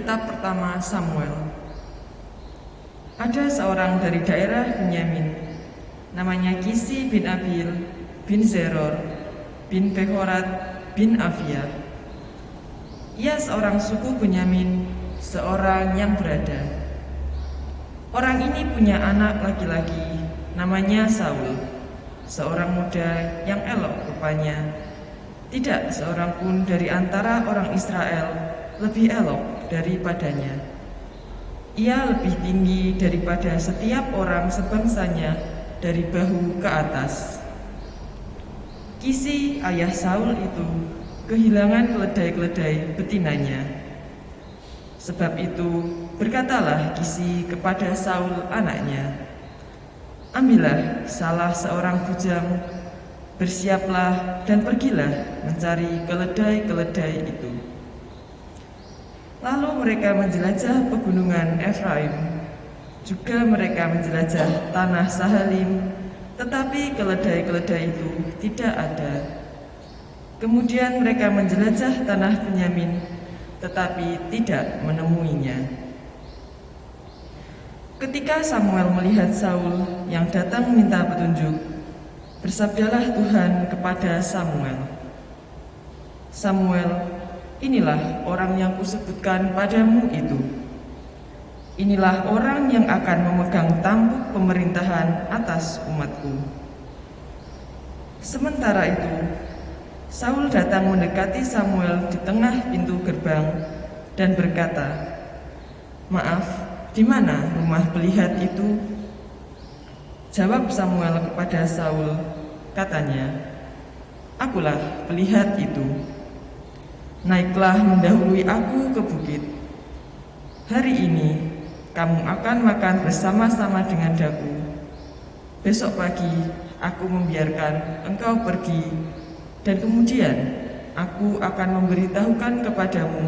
kitab pertama Samuel. Ada seorang dari daerah Benyamin, namanya Kisi bin Abil bin Zeror bin Behorat bin Avia. Ia seorang suku Benyamin, seorang yang berada. Orang ini punya anak laki-laki, namanya Saul, seorang muda yang elok rupanya. Tidak seorang pun dari antara orang Israel lebih elok daripadanya. Ia lebih tinggi daripada setiap orang sebangsanya dari bahu ke atas. Kisi ayah Saul itu kehilangan keledai-keledai betinanya. Sebab itu berkatalah Kisi kepada Saul anaknya, "Ambillah salah seorang bujang, bersiaplah dan pergilah mencari keledai-keledai itu." Lalu mereka menjelajah pegunungan Efraim, juga mereka menjelajah tanah Sahalim, tetapi keledai-keledai itu tidak ada. Kemudian mereka menjelajah tanah Benyamin, tetapi tidak menemuinya. Ketika Samuel melihat Saul yang datang minta petunjuk, bersabdalah Tuhan kepada Samuel, "Samuel, inilah orang yang kusebutkan padamu itu. Inilah orang yang akan memegang tampuk pemerintahan atas umatku." Sementara itu, Saul datang mendekati Samuel di tengah pintu gerbang dan berkata, "Maaf, di mana rumah pelihat itu?" Jawab Samuel kepada Saul, katanya, "Akulah pelihat itu. Naiklah mendahului aku ke bukit. Hari ini kamu akan makan bersama-sama dengan daku. Besok pagi aku membiarkan engkau pergi, dan kemudian aku akan memberitahukan kepadamu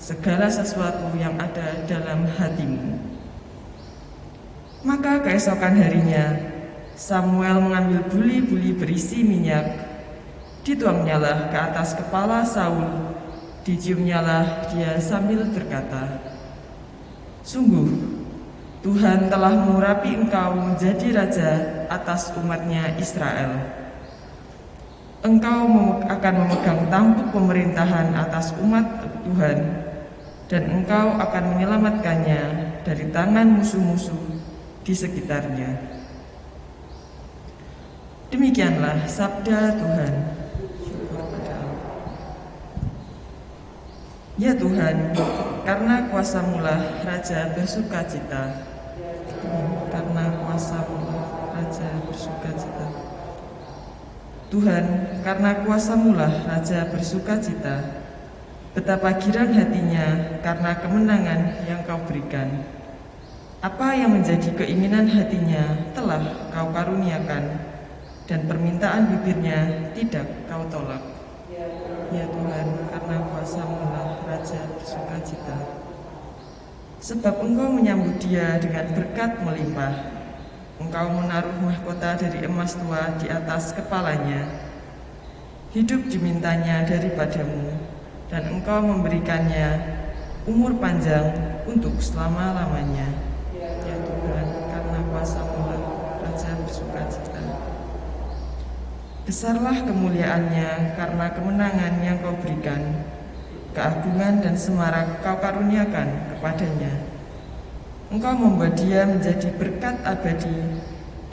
segala sesuatu yang ada dalam hatimu." Maka keesokan harinya Samuel mengambil buli-buli berisi minyak, dituangnyalah ke atas kepala Saul, diciumnyalah dia sambil berkata, "Sungguh, Tuhan telah mengurapi engkau menjadi raja atas umatnya Israel. Engkau akan memegang tampuk pemerintahan atas umat Tuhan, dan engkau akan menyelamatkannya dari tangan musuh-musuh di sekitarnya." Demikianlah sabda Tuhan. Ya Tuhan, karena kuasa-Mu-lah Raja bersukacita. Karena kuasa-Mu-lah Raja bersukacita. Tuhan, karena kuasa-Mu-lah Raja bersukacita. Betapa girang hatinya karena kemenangan yang Kau berikan. Apa yang menjadi keinginan hatinya telah Kau karuniakan, dan permintaan bibirnya tidak Kau tolak. Ya Tuhan, karena kuasa-Mu-lah Raja bersukacita. Sebab Engkau menyambut dia dengan berkat melimpah. Engkau menaruh mahkota dari emas tua di atas kepalanya. Hidup dimintanya daripadamu, dan Engkau memberikannya umur panjang untuk selama-lamanya. Ya Tuhan, karena kuasa-Mu-lah Raja bersukacita. Besarlah kemuliaannya karena kemenangan yang Kau berikan. Keagungan dan semarak Kau karuniakan kepadanya. Engkau membuat dia menjadi berkat abadi.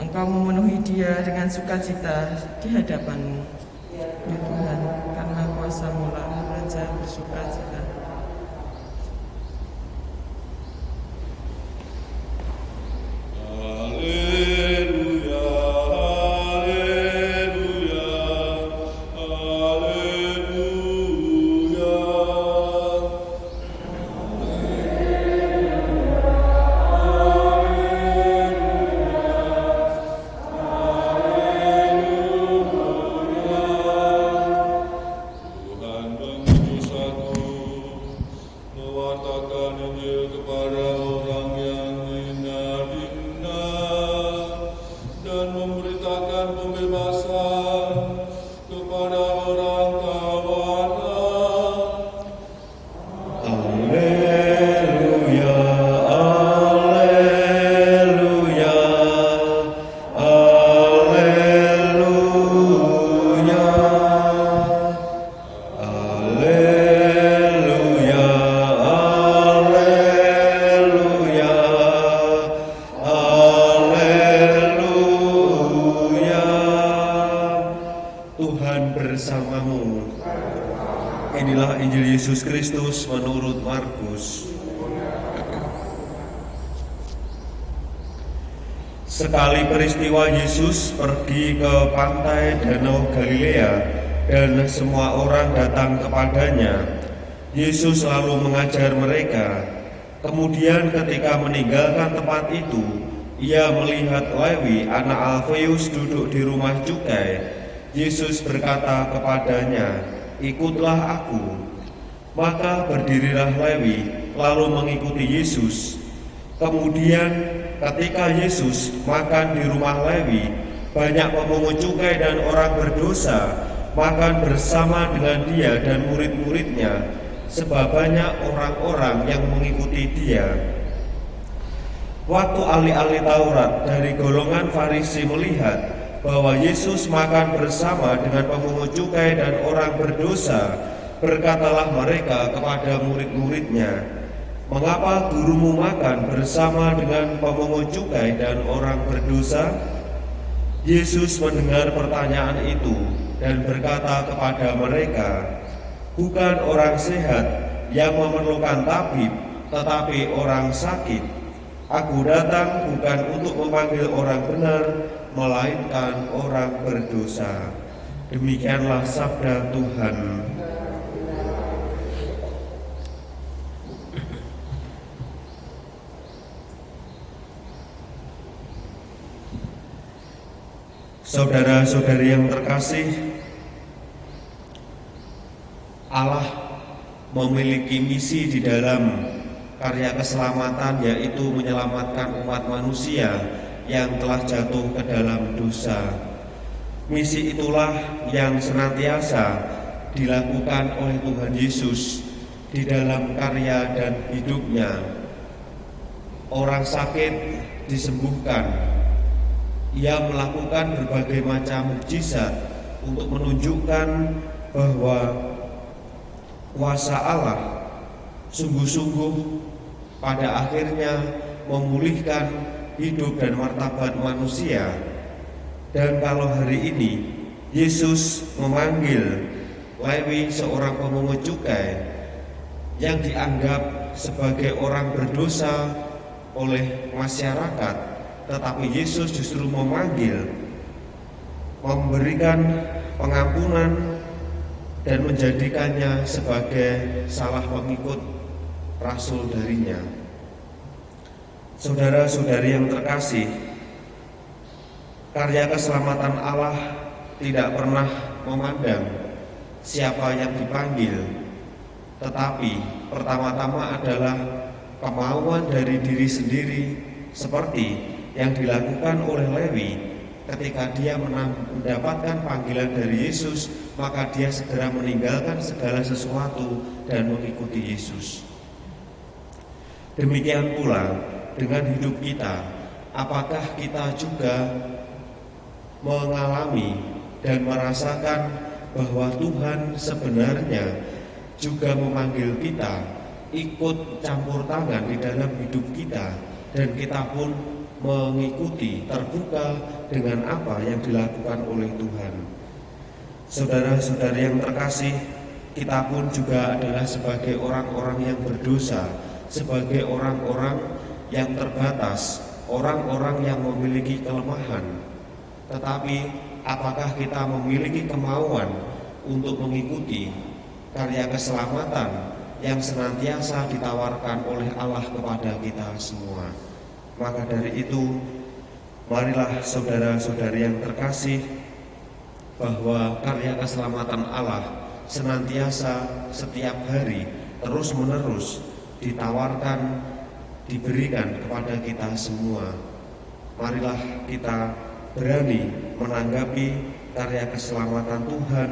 Engkau memenuhi dia dengan sukacita di hadapan-Mu. Ya Tuhan, karena kuasa-Mu-lah Raja bersukacita. Haleluya. Sekali peristiwa Yesus pergi ke pantai Danau Galilea dan semua orang datang kepadanya. Yesus lalu mengajar mereka. Kemudian ketika meninggalkan tempat itu, ia melihat Lewi anak Alfeus duduk di rumah cukai. Yesus berkata kepadanya, "Ikutlah aku." Maka berdirilah Lewi lalu mengikuti Yesus. Kemudian ketika Yesus makan di rumah Lewi, banyak pemungut cukai dan orang berdosa makan bersama dengan dia dan murid-muridnya, sebab banyak orang-orang yang mengikuti dia. Waktu ahli-ahli Taurat dari golongan Farisi melihat bahwa Yesus makan bersama dengan pemungut cukai dan orang berdosa, berkatalah mereka kepada murid-muridnya, "Mengapa gurumu makan bersama dengan pemungut cukai dan orang berdosa?" Yesus mendengar pertanyaan itu dan berkata kepada mereka, "Bukan orang sehat yang memerlukan tabib, tetapi orang sakit. Aku datang bukan untuk memanggil orang benar, melainkan orang berdosa." Demikianlah sabda Tuhan. Saudara-saudari yang terkasih, Allah memiliki misi di dalam karya keselamatan, yaitu menyelamatkan umat manusia yang telah jatuh ke dalam dosa. Misi itulah yang senantiasa dilakukan oleh Tuhan Yesus di dalam karya dan hidupnya. Orang sakit disembuhkan. Ia melakukan berbagai macam mukjizat untuk menunjukkan bahwa kuasa Allah sungguh-sungguh pada akhirnya memulihkan hidup dan martabat manusia. Dan kalau hari ini Yesus memanggil Lewi, seorang pemungut cukai yang dianggap sebagai orang berdosa oleh masyarakat, tetapi Yesus justru memanggil, memberikan pengampunan dan menjadikannya sebagai salah pengikut rasul darinya. Saudara-saudari yang terkasih, karya keselamatan Allah tidak pernah memandang siapa yang dipanggil, tetapi pertama-tama adalah kemauan dari diri sendiri, seperti yang dilakukan oleh Lewi. Ketika dia mendapatkan panggilan dari Yesus, maka dia segera meninggalkan segala sesuatu dan mengikuti Yesus. Demikian pula dengan hidup kita. Apakah kita juga mengalami dan merasakan bahwa Tuhan sebenarnya juga memanggil kita ikut campur tangan di dalam hidup kita, dan kita pun mengikuti, terbuka dengan apa yang dilakukan oleh Tuhan. Saudara-saudari yang terkasih, kita pun juga adalah sebagai orang-orang yang berdosa, sebagai orang-orang yang terbatas, orang-orang yang memiliki kelemahan. Tetapi apakah kita memiliki kemauan untuk mengikuti karya keselamatan yang senantiasa ditawarkan oleh Allah kepada kita semua? Maka dari itu, marilah saudara-saudari yang terkasih, bahwa karya keselamatan Allah senantiasa setiap hari terus-menerus ditawarkan, diberikan kepada kita semua. Marilah kita berani menanggapi karya keselamatan Tuhan,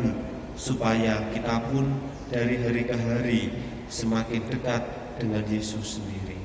supaya kita pun dari hari ke hari semakin dekat dengan Yesus sendiri.